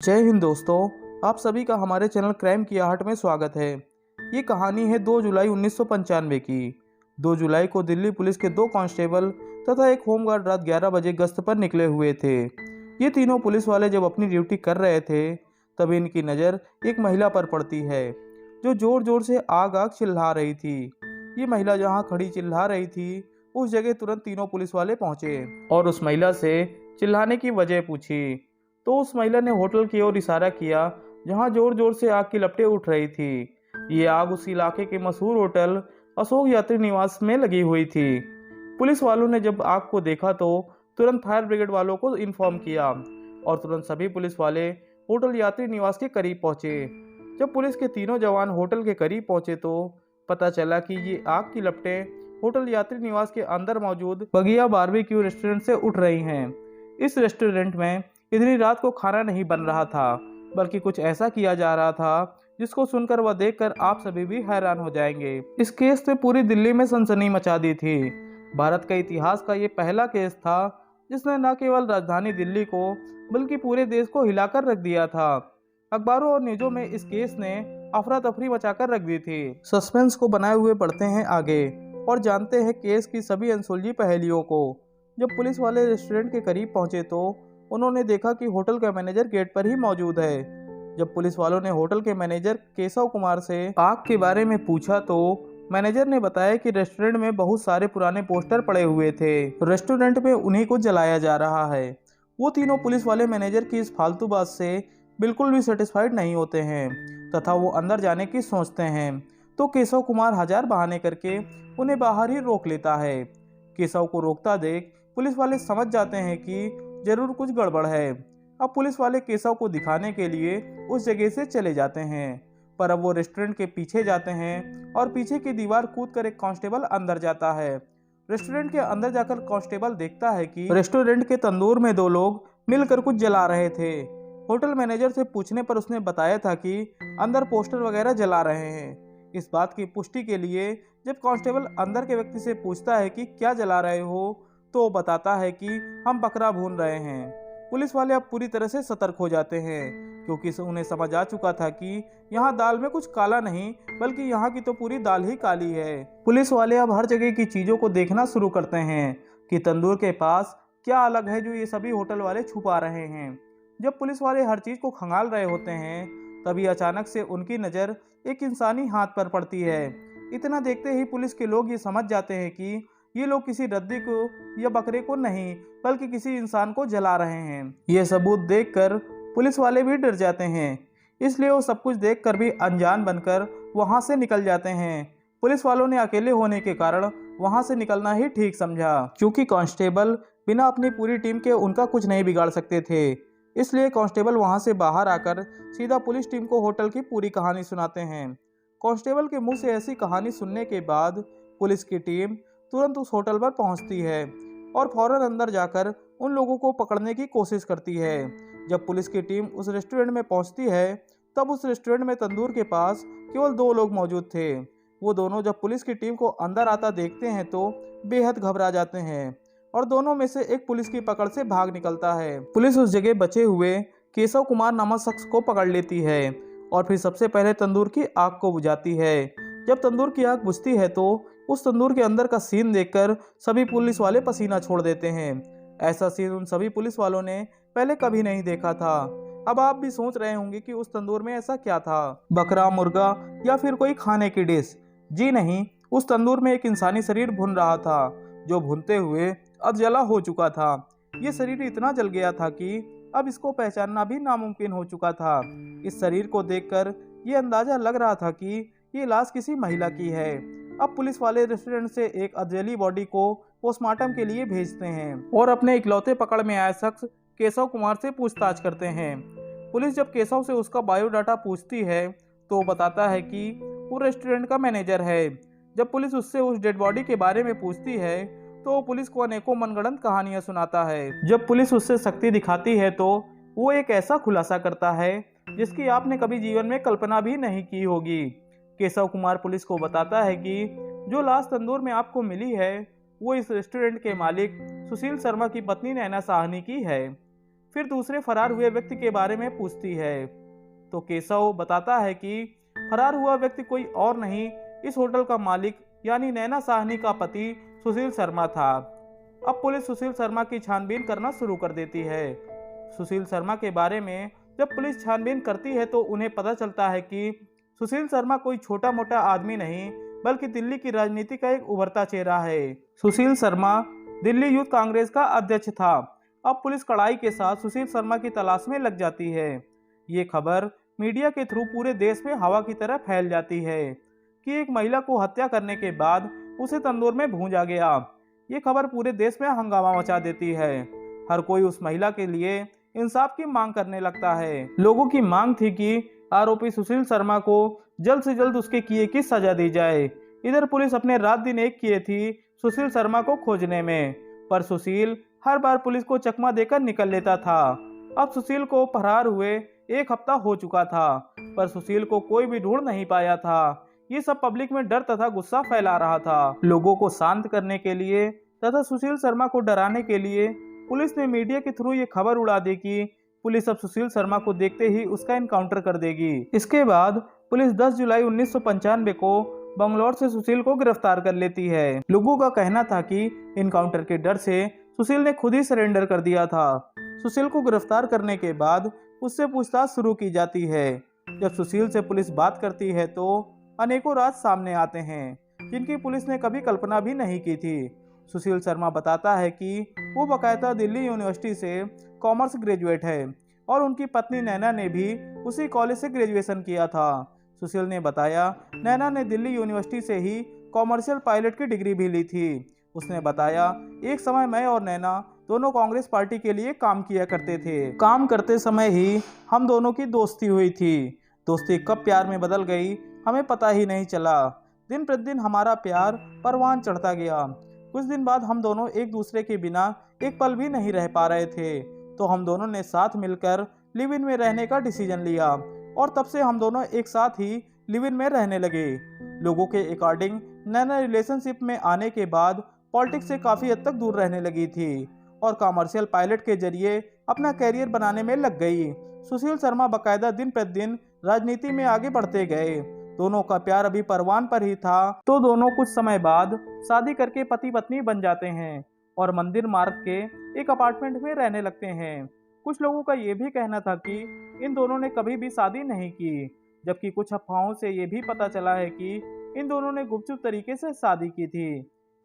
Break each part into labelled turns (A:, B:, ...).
A: जय हिंद दोस्तों, आप सभी का हमारे चैनल क्राइम की आहट में स्वागत है। ये कहानी है 2 जुलाई 1995 की। 2 जुलाई को दिल्ली पुलिस के 2 कांस्टेबल तथा एक होमगार्ड रात 11 बजे गश्त पर निकले हुए थे। ये तीनों पुलिस वाले जब अपनी ड्यूटी कर रहे थे तभी इनकी नज़र एक महिला पर पड़ती है जो ज़ोर ज़ोर से आग आग चिल्ला रही थी। ये महिला जहाँ खड़ी चिल्ला रही थी उस जगह तुरंत तीनों पुलिस वाले पहुंचे और उस महिला से चिल्लाने की वजह पूछी। तो उस महिला ने होटल की ओर इशारा किया जहां जोर जोर से आग की लपटें उठ रही थी। ये आग उस इलाके के मशहूर होटल अशोक यात्री निवास में लगी हुई थी। पुलिस वालों ने जब आग को देखा तो तुरंत फायर ब्रिगेड वालों को इन्फॉर्म किया और तुरंत सभी पुलिस वाले होटल यात्री निवास के करीब पहुंचे। जब पुलिस के तीनों जवान होटल के करीब पहुंचे तो पता चला कि ये आग की लपटें होटल यात्री निवास के अंदर मौजूद बगिया बारबेक्यू रेस्टोरेंट से उठ रही हैं। इस रेस्टोरेंट में इतनी रात को खाना नहीं बन रहा था, बल्कि कुछ ऐसा किया जा रहा था जिसको सुनकर व देखकर आप सभी भी हैरान हो जाएंगे। इस केस ने पूरी दिल्ली में सनसनी मचा दी थी। भारत के इतिहास का ये पहला केस था जिसने न केवल राजधानी दिल्ली को बल्कि पूरे देश को हिलाकर रख दिया था। अखबारों और न्यूज़ों में इस केस ने अफरा तफरी मचाकर रख दी थी। सस्पेंस को बनाए हुए पढ़ते हैं आगे और जानते हैं केस की सभी अनसुलझी पहेलियों को। जब पुलिस वाले रेस्टोरेंट के करीब पहुंचे तो उन्होंने देखा कि होटल का मैनेजर गेट पर ही मौजूद है। जब पुलिस वालों ने होटल के मैनेजर केशव कुमार से आग के बारे में पूछा तो मैनेजर ने बताया कि रेस्टोरेंट में बहुत सारे पुराने पोस्टर पड़े हुए थे, रेस्टोरेंट में उन्हीं को जलाया जा रहा है। वो तीनों पुलिस वाले मैनेजर की इस फालतू बात से बिल्कुल भी सेटिस्फाइड नहीं होते हैं तथा वो अंदर जाने की सोचते हैं। तो केशव कुमार हजार बहाने करके उन्हें बाहर ही रोक लेता है। केशव को रोकता देख पुलिस वाले समझ जाते हैं कि जरूर कुछ गड़बड़ है। अब पुलिस वाले केशव को दिखाने के लिए उस जगह से चले जाते हैं, पर अब वो रेस्टोरेंट के पीछे जाते हैं और पीछे की दीवार कूद कर एक कांस्टेबल अंदर जाता है। रेस्टोरेंट के अंदर जाकर कांस्टेबल देखता है कि रेस्टोरेंट के तंदूर में 2 लोग मिलकर कुछ जला रहे थे। होटल मैनेजर से पूछने पर उसने बताया था कि अंदर पोस्टर वगैरह जला रहे हैं। इस बात की पुष्टि के लिए जब कांस्टेबल अंदर के व्यक्ति से पूछता है कि क्या जला रहे हो तो वो बताता है कि हम बकरा भून रहे हैं। पुलिस वाले अब पूरी तरह से सतर्क हो जाते हैं क्योंकि उन्हें समझ आ चुका था कि यहाँ दाल में कुछ काला नहीं बल्कि यहाँ की तो पूरी दाल ही काली है। पुलिस वाले अब हर जगह की चीज़ों को देखना शुरू करते हैं कि तंदूर के पास क्या अलग है जो ये सभी होटल वाले छुपा रहे हैं। जब पुलिस वाले हर चीज़ को खंगाल रहे होते हैं तभी अचानक से उनकी नज़र एक इंसानी हाथ पर पड़ती है। इतना देखते ही पुलिस के लोग ये समझ जाते हैं कि ये लोग किसी रद्दी को या बकरे को नहीं बल्कि किसी इंसान को जला रहे हैं। ये सबूत देखकर पुलिस वाले भी डर जाते हैं, इसलिए वो सब कुछ देखकर भी अनजान बनकर वहां से निकल जाते हैं। पुलिस वालों ने अकेले होने के कारण वहां से निकलना ही ठीक समझा क्योंकि कांस्टेबल बिना अपनी पूरी टीम के उनका कुछ नहीं बिगाड़ सकते थे। इसलिए कांस्टेबल वहां से बाहर आकर सीधा पुलिस टीम को होटल की पूरी कहानी सुनाते हैं। कांस्टेबल के मुंह से ऐसी कहानी सुनने के बाद पुलिस की टीम तुरंत उस होटल पर पहुंचती है और फौरन अंदर जाकर उन लोगों को पकड़ने की कोशिश करती है। जब पुलिस की टीम उस रेस्टोरेंट में पहुंचती है तब उस रेस्टोरेंट में तंदूर के पास केवल 2 लोग मौजूद थे। वो दोनों जब पुलिस की टीम को अंदर आता देखते हैं तो बेहद घबरा जाते हैं और दोनों में से एक पुलिस की पकड़ से भाग निकलता है। पुलिस उस जगह बचे हुए केशव कुमार नामक शख्स को पकड़ लेती है और फिर सबसे पहले तंदूर की आग को बुझाती है। जब तंदूर की आग बुझती है तो उस तंदूर के अंदर का सीन देखकर सभी पुलिस वाले पसीना छोड़ देते हैं। ऐसा सीन उन सभी पुलिस वालों ने पहले कभी नहीं देखा था। अब आप भी सोच रहे होंगे कि उस तंदूर में ऐसा क्या था, बकरा, मुर्गा या फिर कोई खाने की डिश? जी नहीं, उस तंदूर में एक इंसानी शरीर भुन रहा था जो भुनते हुए अब जला हो चुका था। ये शरीर इतना जल गया था कि अब इसको पहचानना भी नामुमकिन हो चुका था। इस शरीर को देखकर ये अंदाजा लग रहा था कि ये लाश किसी महिला की है। अब पुलिस वाले रेस्टोरेंट से एक अधजली बॉडी को पोस्टमार्टम के लिए भेजते हैं और अपने इकलौते पकड़ में आए शख्स केशव कुमार से पूछताछ करते हैं। पुलिस जब केशव से उसका बायोडाटा पूछती है तो वो बताता है कि वो रेस्टोरेंट का मैनेजर है। जब पुलिस उससे उस डेड बॉडी के बारे में पूछती है तो वो पुलिस को अनेकों मनगढ़ंत कहानियां सुनाता है। जब पुलिस उससे शक्ति दिखाती है तो वो एक ऐसा खुलासा करता है जिसकी आपने कभी जीवन में कल्पना भी नहीं की होगी। केशव कुमार पुलिस को बताता है कि जो लाश तंदूर में आपको मिली है वो इस रेस्टोरेंट के मालिक सुशील शर्मा की पत्नी नैना साहनी की है। फिर दूसरे फरार हुए व्यक्ति के बारे में पूछती है तो केशव बताता है कि फरार हुआ व्यक्ति कोई और नहीं, इस होटल का मालिक यानी नैना साहनी का पति सुशील शर्मा था। अब पुलिस सुशील शर्मा की छानबीन करना शुरू कर देती है। सुशील शर्मा के बारे में जब पुलिस छानबीन करती है तो उन्हें पता चलता है कि सुशील शर्मा कोई छोटा मोटा आदमी नहीं बल्कि दिल्ली की राजनीति का एक उभरता चेहरा है। सुशील शर्मा दिल्ली यूथ कांग्रेस का अध्यक्ष था। अब पुलिस कड़ाई के साथ सुशील शर्मा की तलाश में लग जाती है। ये खबर मीडिया के थ्रू पूरे देश में हवा की तरह फैल जाती है कि एक महिला को हत्या करने के बाद उसे तंदूर में भूंजा गया। ये खबर पूरे देश में हंगामा मचा देती है। हर कोई उस महिला के लिए इंसाफ की मांग करने लगता है। लोगों की मांग थी कि आरोपी सुशील शर्मा को जल्द से जल्द उसके किए की सजा दी जाए। इधर पुलिस अपने रात दिन एक किए थी सुशील शर्मा को खोजने में, पर सुशील हर बार पुलिस को चकमा देकर निकल लेता था। अब सुशील को फरार हुए एक हफ्ता हो चुका था, पर सुशील को कोई भी ढूंढ नहीं पाया था। ये सब पब्लिक में डर तथा गुस्सा फैला रहा था। लोगों को शांत करने के लिए तथा सुशील शर्मा को डराने के लिए पुलिस ने मीडिया के थ्रू ये खबर उड़ा दी कि पुलिस अब सुशील शर्मा को देखते ही उसका एनकाउंटर कर देगी। इसके बाद पुलिस 10 जुलाई 1995 को बंगलौर से सुशील को गिरफ्तार कर लेती है। लोगों का कहना था कि एनकाउंटर के डर से सुशील ने खुद ही सरेंडर कर दिया था। सुशील को गिरफ्तार करने के बाद उससे पूछताछ शुरू की जाती है। जब सुशील से पुलिस बात करती है तो अनेकों राज सामने आते हैं जिनकी पुलिस ने कभी कल्पना भी नहीं की थी। सुशील शर्मा बताता है कि वो बाकायदा दिल्ली यूनिवर्सिटी से कॉमर्स ग्रेजुएट है और उनकी पत्नी नैना ने भी उसी कॉलेज से ग्रेजुएशन किया था। सुशील ने बताया नैना ने दिल्ली यूनिवर्सिटी से ही कॉमर्शियल पायलट की डिग्री भी ली थी। उसने बताया एक समय मैं और नैना दोनों कांग्रेस पार्टी के लिए काम किया करते थे। काम करते समय ही हम दोनों की दोस्ती हुई थी। दोस्ती कब प्यार में बदल गई हमें पता ही नहीं चला। दिन प्रतिदिन हमारा प्यार परवान चढ़ता गया। कुछ दिन बाद हम दोनों एक दूसरे के बिना एक पल भी नहीं रह पा रहे थे, तो हम दोनों ने साथ मिलकर लिव इन में रहने का डिसीजन लिया और तब से हम दोनों एक साथ ही लिव इन में रहने लगे। लोगों के अकॉर्डिंग नैना रिलेशनशिप में आने के बाद पॉलिटिक्स से काफ़ी हद तक दूर रहने लगी थी और कॉमर्शियल पायलट के जरिए अपना कैरियर बनाने में लग गई। सुशील शर्मा बाकायदा दिन प्रतिदिन राजनीति में आगे बढ़ते गए। दोनों का प्यार अभी परवान पर ही था तो दोनों कुछ समय बाद शादी करके पति पत्नी बन जाते हैं और मंदिर मार्ग के एक अपार्टमेंट में रहने लगते हैं। कुछ लोगों का ये भी कहना था कि इन दोनों ने कभी भी शादी नहीं की, जबकि कुछ अफवाहों से ये भी पता चला है कि इन दोनों ने गुपचुप तरीके से शादी की थी।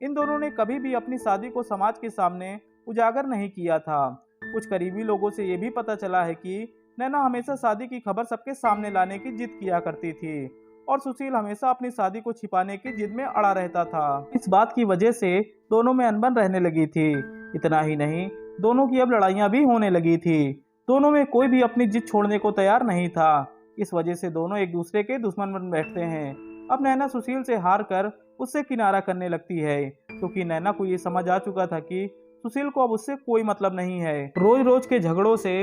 A: इन दोनों ने कभी भी अपनी शादी को समाज के सामने उजागर नहीं किया था। कुछ करीबी लोगों से ये भी पता चला है कि नैना हमेशा शादी की खबर सबके सामने लाने की जिद किया करती थी और सुशील हमेशा अपनी शादी को छिपाने की जिद में अड़ा रहता था। इस बात की वजह से दोनों में अनबन रहने लगी थी। इतना ही नहीं, दोनों की अब लड़ाइयाँ भी होने लगी थी। दोनों में कोई भी अपनी जिद छोड़ने को तैयार नहीं था। इस वजह से दोनों एक दूसरे के दुश्मन बन बैठते हैं। अब नैना सुशील से हार कर उससे किनारा करने लगती है क्योंकि नैना को ये समझ आ चुका था कि सुशील को अब उससे कोई मतलब नहीं है। रोज रोज के झगड़ों से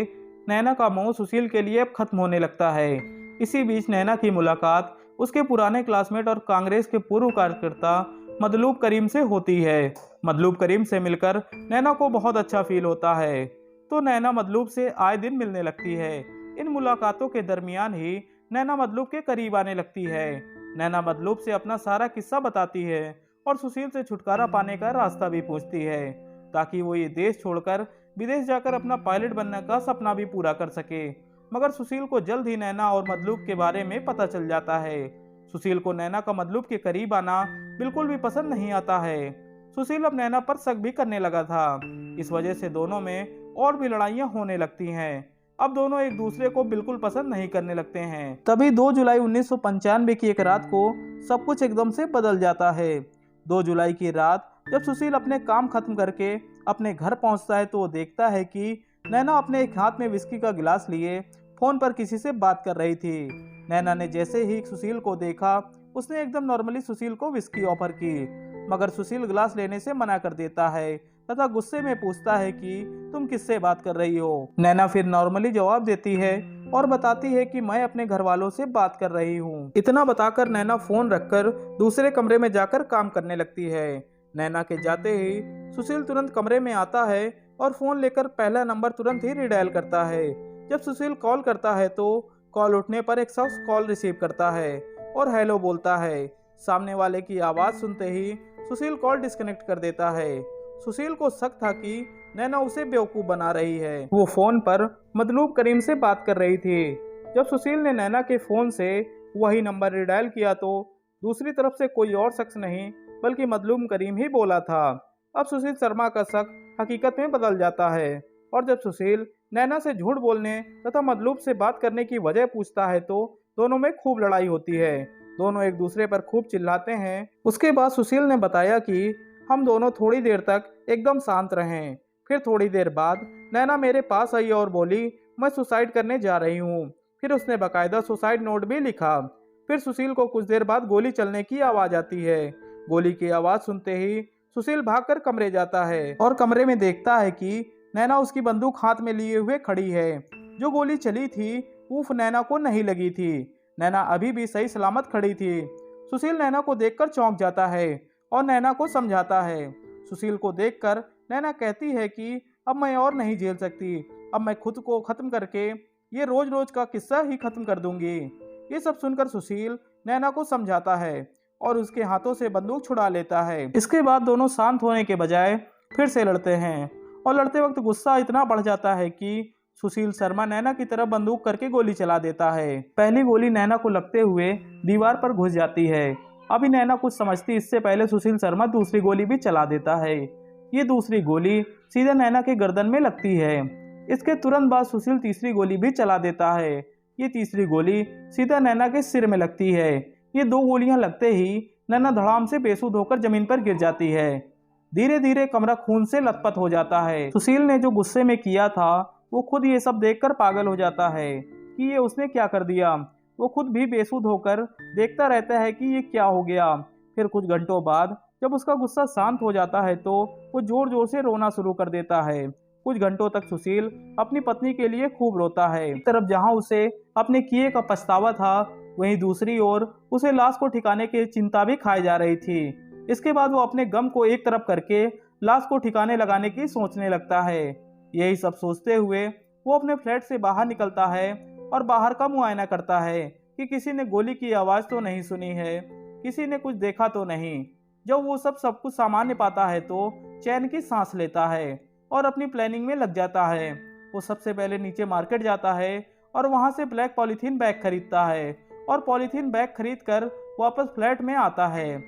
A: नैना का मोह सुशील के लिए अब खत्म होने लगता है। इसी बीच नैना की मुलाकात उसके पुराने क्लासमेट और कांग्रेस के पूर्व कार्यकर्ता मतलूब करीम से होती है। मतलूब करीम से मिलकर नैना को बहुत अच्छा फील होता है तो नैना मतलूब से आए दिन मिलने लगती है। इन मुलाकातों के दरमियान ही नैना मतलूब के करीब आने लगती है। नैना मतलूब से अपना सारा किस्सा बताती है और सुशील से छुटकारा पाने का रास्ता भी पूछती है ताकि वो ये देश छोड़कर विदेश जाकर अपना पायलट बनने का सपना भी पूरा कर सके। मगर सुशील को जल्द ही नैना और मतलूब के बारे में पता चल जाता है। सुशील को नैना का मतलूब के करीब आना बिल्कुल भी पसंद नहीं आता है। सुशील अब नैना पर शक भी करने लगा था। इस वजह से दोनों में और भी लड़ाइयाँ होने लगती हैं। अब दोनों एक दूसरे को बिल्कुल पसंद नहीं करने लगते हैं। तभी 2 जुलाई 1995 की एक रात को सब कुछ एकदम से बदल जाता है। 2 जुलाई की रात जब सुशील अपने काम खत्म करके अपने घर पहुंचता है तो वो देखता है कि नैना अपने एक हाथ में विस्की का गिलास लिए फोन पर किसी से बात कर रही थी। नैना ने जैसे ही सुशील को देखा उसने एकदम नॉर्मली सुशील को विस्की ऑफर की, मगर सुशील गिलास लेने से मना कर देता है तथा गुस्से में पूछता है कि तुम किससे बात कर रही हो। नैना फिर नॉर्मली जवाब देती है और बताती है कि मैं अपने घर वालों से बात कर रही हूँ। इतना बताकर नैना फोन रखकर दूसरे कमरे में जाकर काम करने लगती है। नैना के जाते ही सुशील तुरंत कमरे में आता है और फ़ोन लेकर पहला नंबर तुरंत ही रिडायल करता है। जब सुशील कॉल करता है तो कॉल उठने पर एक शख्स कॉल रिसीव करता है और हेलो बोलता है। सामने वाले की आवाज़ सुनते ही सुशील कॉल डिस्कनेक्ट कर देता है। सुशील को शक था कि नैना उसे बेवकूफ़ बना रही है। वो फ़ोन पर मतलूब करीम से बात कर रही थी। जब सुशील ने नैना के फ़ोन से वही नंबर रिडायल किया तो दूसरी तरफ से कोई और शख्स नहीं बल्कि मतलूब करीम ही बोला था। अब सुशील शर्मा का शक हकीकत में बदल जाता है और जब सुशील नैना से झूठ बोलने तथा मतलूब से बात करने की वजह पूछता है तो दोनों में खूब लड़ाई होती है। दोनों एक दूसरे पर खूब चिल्लाते हैं। उसके बाद सुशील ने बताया कि हम दोनों थोड़ी देर तक एकदम शांत रहें। फिर थोड़ी देर बाद नैना मेरे पास आई और बोली मैं सुसाइड करने जा रही हूँ। फिर उसने बाकायदा सुसाइड नोट भी लिखा। फिर सुशील को कुछ देर बाद गोली चलने की आवाज़ आती है। गोली की आवाज़ सुनते ही सुशील भागकर कमरे जाता है और कमरे में देखता है कि नैना उसकी बंदूक हाथ में लिए हुए खड़ी है। जो गोली चली थी वो नैना को नहीं लगी थी। नैना अभी भी सही सलामत खड़ी थी। सुशील नैना को देखकर चौंक जाता है और नैना को समझाता है। सुशील को देखकर नैना कहती है कि अब मैं और नहीं झेल सकती, अब मैं खुद को ख़त्म करके ये रोज रोज का किस्सा ही ख़त्म कर दूंगी। ये सब सुनकर सुशील नैना को समझाता है और उसके हाथों से बंदूक छुड़ा लेता है। इसके बाद दोनों शांत होने के बजाय फिर से लड़ते हैं और लड़ते वक्त गुस्सा इतना बढ़ जाता है कि सुशील शर्मा नैना की तरफ बंदूक करके गोली चला देता है। पहली गोली नैना को लगते हुए दीवार पर घुस जाती है। अभी नैना कुछ समझती इससे पहले सुशील शर्मा दूसरी गोली भी चला देता है। ये दूसरी गोली सीधे नैना के गर्दन में लगती है। इसके तुरंत बाद सुशील तीसरी गोली भी चला देता है। ये तीसरी गोली सीधा नैना के सिर में लगती है। ये दो गोलियां लगते ही नैना धड़ाम से बेसुध होकर जमीन पर गिर जाती है। धीरे धीरे कमरा खून से लथपथ हो जाता है। सुशील ने जो गुस्से में किया था वो खुद ये सब देखकर पागल हो जाता है कि ये उसने क्या कर दिया। वो खुद भी बेसुध होकर देखता रहता है कि ये क्या हो गया। फिर कुछ घंटों बाद जब उसका गुस्सा शांत हो जाता है तो वो जोर जोर से रोना शुरू कर देता है। कुछ घंटों तक सुशील अपनी पत्नी के लिए खूब रोता है। एक तरफ जहाँ उसे अपने किए का पछतावा था वहीं दूसरी ओर उसे लाश को ठिकाने की चिंता भी खाई जा रही थी। इसके बाद वो अपने गम को एक तरफ करके लाश को ठिकाने लगाने की सोचने लगता है। यही सब सोचते हुए वो अपने फ्लैट से बाहर निकलता है और बाहर का मुआयना करता है कि किसी ने गोली की आवाज़ तो नहीं सुनी है, किसी ने कुछ देखा तो नहीं। जब वो सब कुछ सामान्य पाता है तो चैन की सांस लेता है और अपनी प्लानिंग में लग जाता है। वो सबसे पहले नीचे मार्केट जाता है और वहाँ से ब्लैक पॉलीथीन बैग खरीदता है और पॉलीथीन बैग खरीद कर वापस फ्लैट में आता है।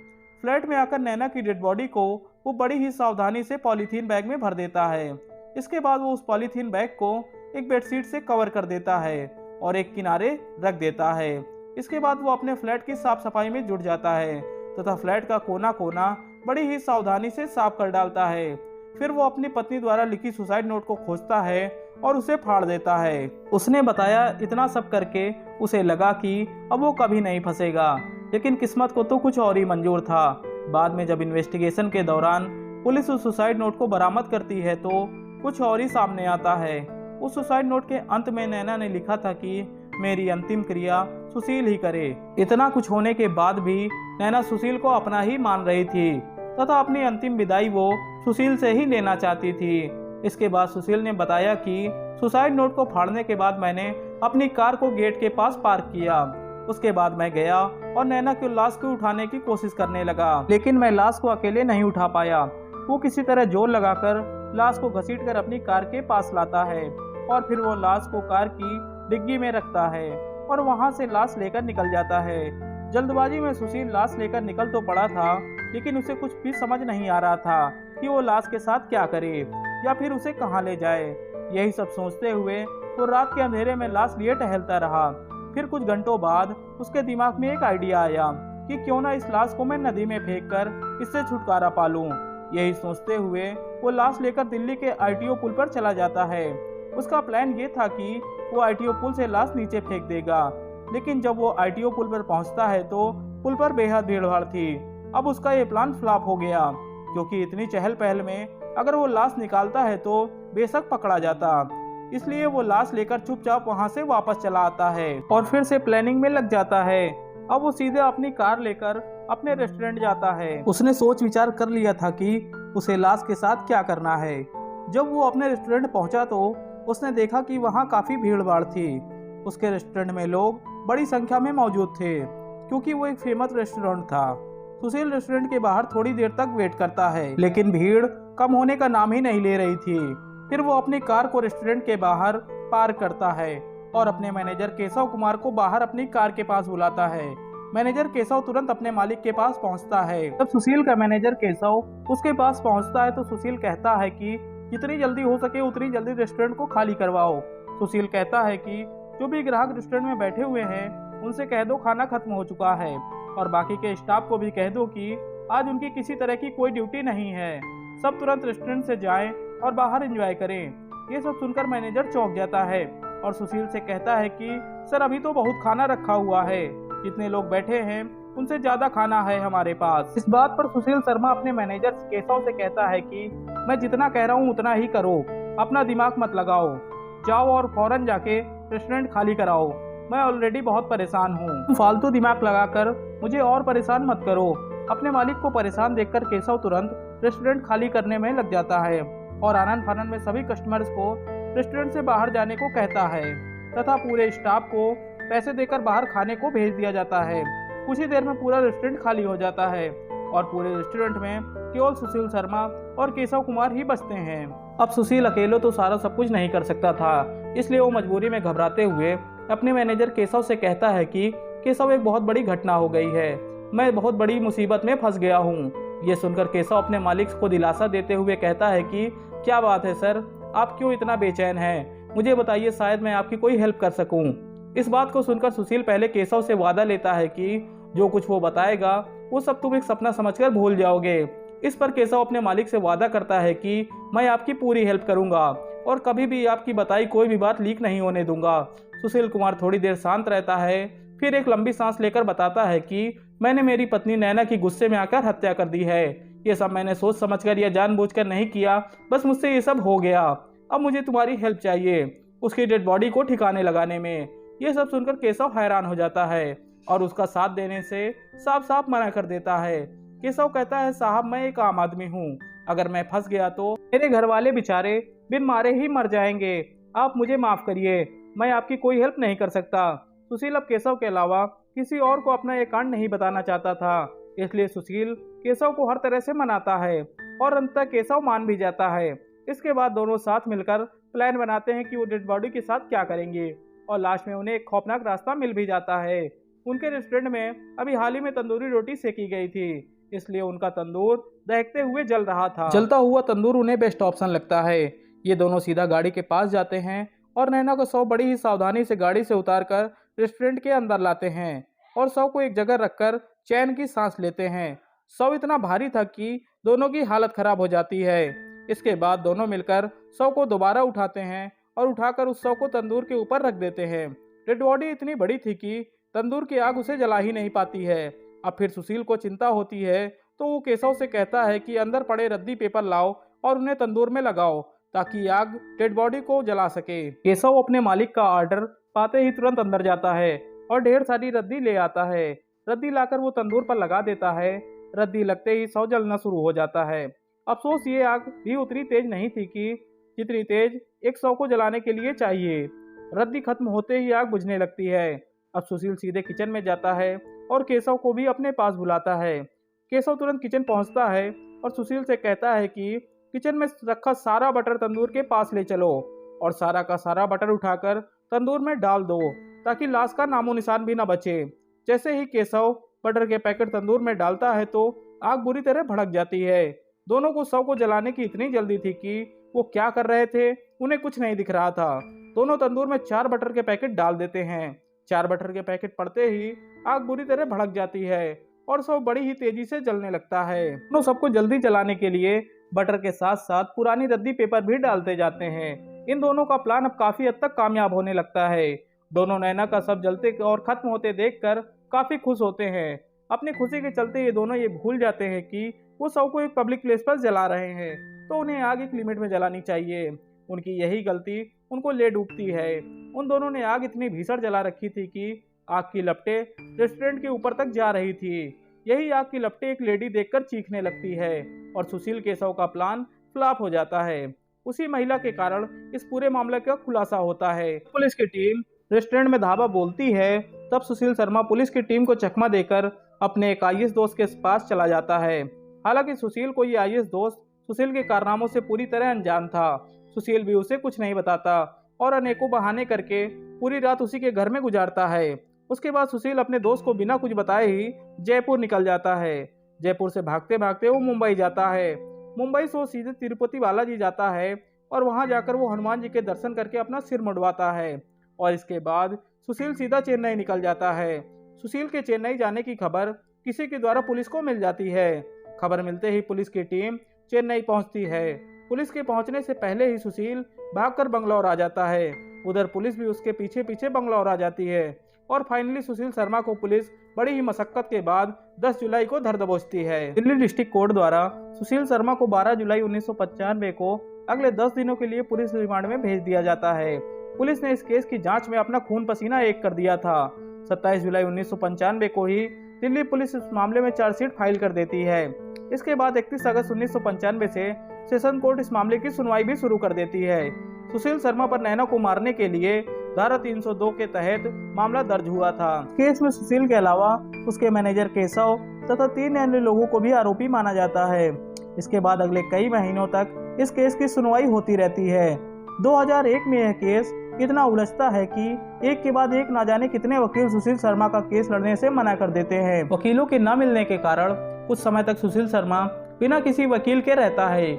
A: फ्लैट में आकर नैना की डेड बॉडी को वो बड़ी ही सावधानी से पॉलीथीन बैग में भर देता है। इसके बाद वो उस पॉलीथीन बैग को एक बेडशीट से कवर कर देता है और एक किनारे रख देता है। इसके बाद वो अपने फ्लैट की साफ सफाई में जुट जाता है तथा फ्लैट का कोना कोना बड़ी ही सावधानी से साफ कर डालता है। फिर वो अपनी पत्नी द्वारा लिखी सुसाइड नोट को खोजता है और उसे फाड़ देता है। उसने बताया इतना सब करके उसे लगा कि अब वो कभी नहीं फंसेगा, लेकिन किस्मत को तो कुछ और ही मंजूर था। बाद में जब इन्वेस्टिगेशन के दौरान पुलिस उस सुसाइड नोट को बरामद करती है तो कुछ और ही सामने आता है। उस सुसाइड नोट के अंत में नैना ने लिखा था कि मेरी अंतिम क्रिया सुशील ही करे। इतना कुछ होने के बाद भी नैना सुशील को अपना ही मान रही थी तथा अपनी अंतिम विदाई वो सुशील से ही लेना चाहती थी। इसके बाद सुशील ने बताया कि सुसाइड नोट को फाड़ने के बाद मैंने अपनी कार को गेट के पास पार्क किया। उसके बाद मैं गया और नैना की लाश को उठाने की कोशिश करने लगा, लेकिन मैं लाश को अकेले नहीं उठा पाया। वो किसी तरह जोर लगाकर लाश को घसीटकर अपनी कार के पास लाता है और फिर वो लाश को कार की डिग्गी में रखता है और वहां से लाश लेकर निकल जाता है। जल्दबाजी में सुशील लाश लेकर निकल तो पड़ा था, लेकिन उसे कुछ भी समझ नहीं आ रहा था कि वो लाश के साथ क्या करे या फिर उसे कहाँ ले जाए। यही सब सोचते हुए वो रात के अंधेरे में लाश लिए टहलता रहा। फिर कुछ घंटों बाद उसके दिमाग में एक आइडिया आया कि क्यों ना इस लाश को मैं नदी में फेंककर इससे छुटकारा पा लूं। यही सोचते हुए वो लाश लेकर दिल्ली के आईटीओ पुल पर चला जाता है। उसका प्लान ये था कि वो आईटीओ पुल से लाश नीचे फेंक देगा, लेकिन जब वो आईटीओ पुल पर पहुंचता है तो पुल पर बेहद भीड़भाड़ थी। अब उसका ये प्लान फ्लॉप हो गया, क्योंकि इतनी चहल पहल में अगर वो लाश निकालता है तो बेशक पकड़ा जाता। इसलिए वो लाश लेकर चुपचाप वहां से वापस चला आता है और फिर से प्लानिंग में लग जाता है। अब वो सीधे अपनी कार लेकर अपने रेस्टोरेंट जाता है। उसने सोच विचार कर लिया था कि उसे लाश के साथ क्या करना है। जब वो अपने रेस्टोरेंट पहुंचा तो उसने देखा कि वहां काफ़ी भीड़ भाड़ थी। उसके रेस्टोरेंट में लोग बड़ी संख्या में मौजूद थे क्योंकि वो एक फेमस रेस्टोरेंट था। सुशील रेस्टोरेंट के बाहर थोड़ी देर तक वेट करता है, लेकिन भीड़ कम होने का नाम ही नहीं ले रही थी। फिर वो अपनी कार को रेस्टोरेंट के बाहर पार्क करता है और अपने मैनेजर केशव कुमार को बाहर अपनी कार के पास बुलाता है। मैनेजर केशव तुरंत अपने मालिक के पास पहुंचता है। जब सुशील का मैनेजर केशव उसके पास पहुंचता है तो सुशील कहता है कि जितनी जल्दी हो सके उतनी जल्दी रेस्टोरेंट को खाली करवाओ। सुशील कहता है कि जो भी ग्राहक रेस्टोरेंट में बैठे हुए हैं उनसे कह दो खाना खत्म हो चुका है, और बाकी के स्टाफ को भी कह दो कि आज उनकी किसी तरह की कोई ड्यूटी नहीं है। सब तुरंत रेस्टोरेंट से जाएं और बाहर एंजॉय करें। ये सब सुनकर मैनेजर चौंक जाता है और सुशील से कहता है कि सर अभी तो बहुत खाना रखा हुआ है, जितने लोग बैठे हैं उनसे ज्यादा खाना है हमारे पास। इस बात पर सुशील शर्मा अपने मैनेजर केशव से कहता है कि मैं जितना कह रहा हूँ उतना ही करो, अपना दिमाग मत लगाओ, जाओ और फौरन जाके रेस्टोरेंट खाली कराओ। मैं ऑलरेडी बहुत परेशान हूँ, फालतू दिमाग लगाकर मुझे और परेशान मत करो। अपने मालिक को परेशान देखकर केशव तुरंत रेस्टोरेंट खाली करने में लग जाता है और आनन फानन में सभी कस्टमर्स को रेस्टोरेंट से बाहर जाने को कहता है तथा पूरे स्टाफ को पैसे देकर बाहर खाने को भेज दिया जाता है। कुछ ही देर में पूरा रेस्टोरेंट खाली हो जाता है और पूरे रेस्टोरेंट में केवल सुशील शर्मा और केशव कुमार ही बचते हैं। अब सुशील अकेले तो सारा सब कुछ नहीं कर सकता था, इसलिए वो मजबूरी में घबराते हुए अपने मैनेजर केशव से कहता है कि केशव एक बहुत बड़ी घटना हो गई है, मैं बहुत बड़ी मुसीबत में फंस गया हूँ। ये सुनकर केशव अपने मालिक को दिलासा देते हुए कहता है कि क्या बात है सर, आप क्यों इतना बेचैन हैं, मुझे बताइए, शायद मैं आपकी कोई हेल्प कर सकूं। इस बात को सुनकर सुशील पहले केशव से वादा लेता है कि जो कुछ वो बताएगा वो सब तुम एक सपना समझकर भूल जाओगे। इस पर केशव अपने मालिक से वादा करता है कि मैं आपकी पूरी हेल्प करूंगा और कभी भी आपकी बताई कोई भी बात लीक नहीं होने दूंगा। सुशील कुमार थोड़ी देर शांत रहता है, फिर एक लंबी सांस लेकर बताता है कि मैंने मेरी पत्नी नैना की गुस्से में आकर हत्या कर दी है। ये सब मैंने सोच समझकर या जानबूझकर नहीं किया, बस मुझसे ये सब हो गया। अब मुझे तुम्हारी हेल्प चाहिए उसकी डेड बॉडी को ठिकाने लगाने में। ये सब सुनकर केशव हैरान हो जाता है और उसका साथ देने से साफ साफ मना कर देता है। केशव कहता है साहब मैं एक आम आदमी हूँ, अगर मैं फंस गया तो मेरे घर वाले बेचारे बिन मारे ही मर जाएंगे, आप मुझे माफ करिए, मैं आपकी कोई हेल्प नहीं कर सकता। सुशील अब केशव के अलावा किसी और को अपना ये कांड नहीं बताना चाहता था, इसलिए सुशील केशव को हर तरह से मनाता है और अंततः केशव मान भी जाता है। इसके बाद दोनों साथ मिलकर प्लान बनाते हैं कि वो डेड बॉडी के साथ क्या करेंगे और लास्ट में उन्हें एक खौफनाक रास्ता मिल भी जाता है। उनके रेस्टोरेंट में अभी हाल ही में तंदूरी रोटी सेकी गई थी, इसलिए उनका तंदूर दहकते हुए जल रहा था। जलता हुआ तंदूर उन्हें बेस्ट ऑप्शन लगता है। ये दोनों सीधा गाड़ी के पास जाते हैं और नैना को शव बड़ी ही सावधानी से गाड़ी से उतारकर रेस्टोरेंट के अंदर लाते हैं और शव को एक जगह रखकर चैन की सांस लेते हैं। शव इतना भारी था कि दोनों की हालत खराब हो जाती है। इसके बाद दोनों मिलकर शव को दोबारा उठाते हैं और उठाकर उस शव को तंदूर के ऊपर रख देते हैं। डेड बॉडी इतनी बड़ी थी कि तंदूर की आग उसे जला ही नहीं पाती है। अब फिर सुशील को चिंता होती है तो वो केशव से कहता है कि अंदर पड़े रद्दी पेपर लाओ और उन्हें तंदूर में लगाओ ताकि आग डेड बॉडी को जला सके। केशव अपने मालिक का ऑर्डर पाते ही तुरंत अंदर जाता है और ढेर सारी रद्दी ले आता है। रद्दी लाकर वो तंदूर पर लगा देता है। रद्दी लगते ही शव जलना शुरू हो जाता है। अफसोस ये आग भी उतनी तेज नहीं थी कि जितनी तेज एक शव को जलाने के लिए चाहिए। रद्दी खत्म होते ही आग बुझने लगती है। अब सुशील सीधे किचन में जाता है और केशव को भी अपने पास बुलाता है। केशव तुरंत किचन पहुंचता है और सुशील से कहता है कि किचन में रखा सारा बटर तंदूर के पास ले चलो और सारा का सारा बटर उठाकर तंदूर में डाल दो ताकि लाश का नामो निशान भी न बचे। जैसे ही केशव बटर के पैकेट तंदूर में डालता है तो आग बुरी तरह भड़क जाती है। दोनों को शव को जलाने की इतनी जल्दी थी कि वो क्या कर रहे थे उन्हें कुछ नहीं दिख रहा था। दोनों तंदूर में 4 बटर के पैकेट डाल देते हैं। 4 बटर के पैकेट पड़ते ही आग बुरी तरह भड़क जाती है और शव बड़ी ही तेजी से जलने लगता है। दोनों सबको जल्दी जलाने के लिए बटर के साथ साथ पुरानी रद्दी पेपर भी डालते जाते हैं। इन दोनों का प्लान अब काफी हद तक कामयाब होने लगता है। दोनों नैना का शव जलते और खत्म होते देखकर काफी खुश होते हैं। अपनी खुशी के चलते ये दोनों ये भूल जाते हैं कि वो शव को एक पब्लिक प्लेस पर जला रहे हैं, तो उन्हें आग एक लिमिट में जलानी चाहिए। उनकी यही गलती उनको ले डूबती है। उन दोनों ने आग इतनी भीषण जला रखी थी कि आग की लपटें रेस्टोरेंट के ऊपर तक जा रही थी। यही आग की लपटें एक लेडी देखकर चीखने लगती है और सुशील केशव का प्लान फ्लॉप हो जाता है। उसी महिला के कारण इस पूरे मामले का खुलासा होता है। पुलिस की टीम रेस्टोरेंट में धावा बोलती है, तब सुशील शर्मा पुलिस की टीम को चकमा देकर अपने एक आईएएस दोस्त के पास चला जाता है। हालांकि सुशील को ये आईएएस दोस्त सुशील के कारनामों से पूरी तरह अनजान था। सुशील भी उसे कुछ नहीं बताता और अनेकों बहाने करके पूरी रात उसी के घर में गुजारता है। उसके बाद सुशील अपने दोस्त को बिना कुछ बताए ही जयपुर निकल जाता है। जयपुर से भागते भागते वो मुंबई जाता है। मुंबई से वो सीधे तिरुपति बालाजी जाता है और वहां जाकर वो हनुमान जी के दर्शन करके अपना सिर मुंडवाता है और इसके बाद सुशील सीधा चेन्नई निकल जाता है। सुशील के चेन्नई जाने की खबर किसी के द्वारा पुलिस को मिल जाती है। खबर मिलते ही पुलिस की टीम चेन्नई पहुंचती है। पुलिस के पहुंचने से पहले ही सुशील भागकर बंगलौर आ जाता है। उधर पुलिस भी उसके पीछे पीछे बंगलौर आ जाती है और फाइनली सुशील शर्मा को पुलिस बड़ी ही मशक्कत के बाद 10 जुलाई को धर दबोचती है। दिल्ली डिस्ट्रिक्ट कोर्ट द्वारा सुशील शर्मा को 12 जुलाई 1995 को अगले 10 दिनों के लिए पुलिस रिमांड में भेज दिया जाता है। पुलिस ने इस केस की जांच में अपना खून पसीना एक कर दिया था। 27 जुलाई 1995 को ही दिल्ली पुलिस इस मामले में चार्जशीट फाइल कर देती है। इसके बाद 31 अगस्त 1995 से सेशन कोर्ट इस मामले की सुनवाई भी शुरू कर देती है। सुशील शर्मा पर नैना को मारने के लिए धारा 302 के तहत मामला दर्ज हुआ था। केस में सुशील के अलावा उसके मैनेजर केशव तथा 3 अन्य लोगों को भी आरोपी माना जाता है। इसके बाद अगले कई महीनों तक इस केस की सुनवाई होती रहती है। 2001 में यह केस इतना उलझता है कि एक के बाद एक ना जाने कितने वकील सुशील शर्मा का केस लड़ने से मना कर देते हैं। वकीलों के न मिलने के कारण कुछ समय तक सुशील शर्मा बिना किसी वकील के रहता है।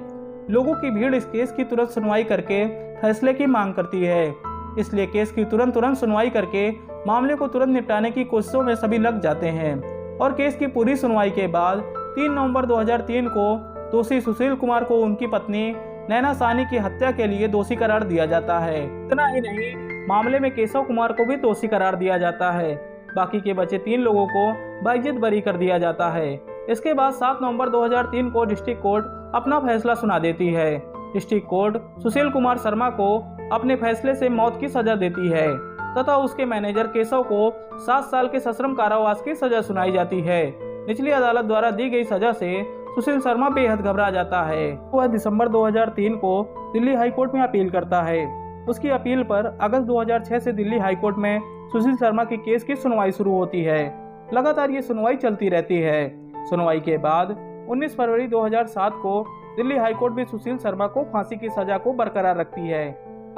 A: लोगों की भीड़ इस केस की तुरंत सुनवाई करके फैसले की मांग करती है, इसलिए केस की तुरंत सुनवाई करके मामले को तुरंत निपटाने की कोशिशों में सभी लग जाते हैं और केस की पूरी सुनवाई के बाद 3 नवंबर 2003 को दोषी सुशील कुमार को उनकी पत्नी नैना साहनी की हत्या के लिए दोषी करार दिया जाता है। इतना ही नहीं, मामले में केशव कुमार को भी दोषी करार दिया जाता है। बाकी के बचे 3 लोगों को बाइज्जत बरी कर दिया जाता है। इसके बाद 7 नवंबर 2003 को डिस्ट्रिक्ट कोर्ट अपना फैसला सुना देती है। डिस्ट्रिक्ट कोर्ट सुशील कुमार शर्मा को अपने फैसले से मौत की सजा देती है तथा उसके मैनेजर केशव को 7 साल के सश्रम कारावास की सजा सुनाई जाती है। निचली अदालत द्वारा दी गई सजा से सुशील शर्मा बेहद घबरा जाता है। वह दिसंबर 2003 को दिल्ली हाई कोर्ट में अपील करता है। उसकी अपील पर अगस्त 2006 से दिल्ली हाई कोर्ट में सुशील शर्मा के केस की सुनवाई शुरू होती है। लगातार ये सुनवाई चलती रहती है। सुनवाई के बाद 19 फरवरी 2007 को दिल्ली हाई कोर्ट भी सुशील शर्मा को फांसी की सजा को बरकरार रखती है।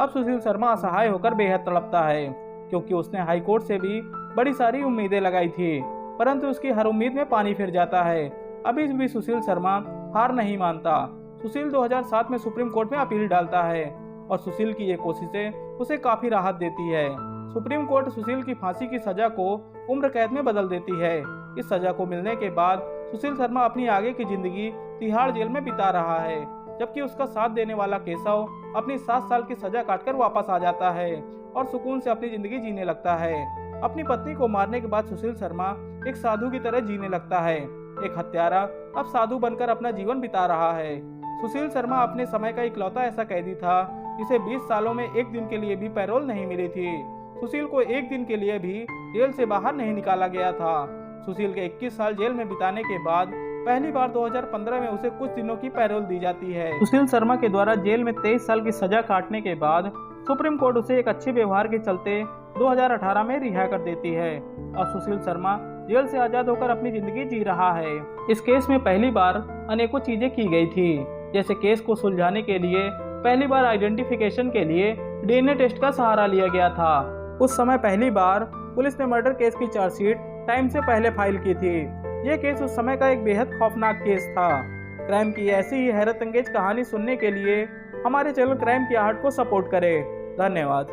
A: अब सुशील शर्मा असहाय होकर बेहद तड़पता है, क्योंकि उसने हाई कोर्ट से भी बड़ी सारी उम्मीदें लगाई थी, परंतु उसकी हर उम्मीद में पानी फिर जाता है। अभी भी सुशील शर्मा हार नहीं मानता। सुशील 2007 में सुप्रीम कोर्ट में अपील डालता है और सुशील की ये कोशिशें उसे काफी राहत देती है। सुप्रीम कोर्ट सुशील की फांसी की सजा को उम्र कैद में बदल देती है। इस सजा को मिलने के बाद सुशील शर्मा अपनी आगे की जिंदगी तिहाड़ जेल में बिता रहा है, जबकि उसका साथ देने वाला केशव अपनी 7 साल की सजा काटकर वापस आ जाता है और सुकून से अपनी जिंदगी जीने लगता है। अपनी पत्नी को मारने के बाद सुशील शर्मा एक साधु की तरह जीने लगता है। एक हत्यारा अब साधु बनकर अपना जीवन बिता रहा है। सुशील शर्मा अपने समय का इकलौता ऐसा कैदी था जिसे 20 सालों में एक दिन के लिए भी पैरोल नहीं मिली थी। सुशील को एक दिन के लिए भी जेल से बाहर नहीं निकाला गया था। सुशील के 21 साल जेल में बिताने के बाद पहली बार 2015 में उसे कुछ दिनों की पैरोल दी जाती है। सुशील शर्मा के द्वारा जेल में 23 साल की सजा काटने के बाद सुप्रीम कोर्ट उसे एक अच्छे व्यवहार के चलते 2018 में रिहा कर देती है और सुशील शर्मा जेल से आजाद होकर अपनी जिंदगी जी रहा है। इस केस में पहली बार अनेकों चीजें की गई थी, जैसे केस को सुलझाने के लिए पहली बार आइडेंटिफिकेशन के लिए डीएनए टेस्ट का सहारा लिया गया था। उस समय पहली बार पुलिस ने मर्डर केस की चार्जशीट टाइम से पहले फाइल की थी। ये केस उस समय का एक बेहद खौफनाक केस था। क्राइम की ऐसी ही हैरत अंगेज कहानी सुनने के लिए हमारे चैनल क्राइम की आहट को सपोर्ट करें। धन्यवाद।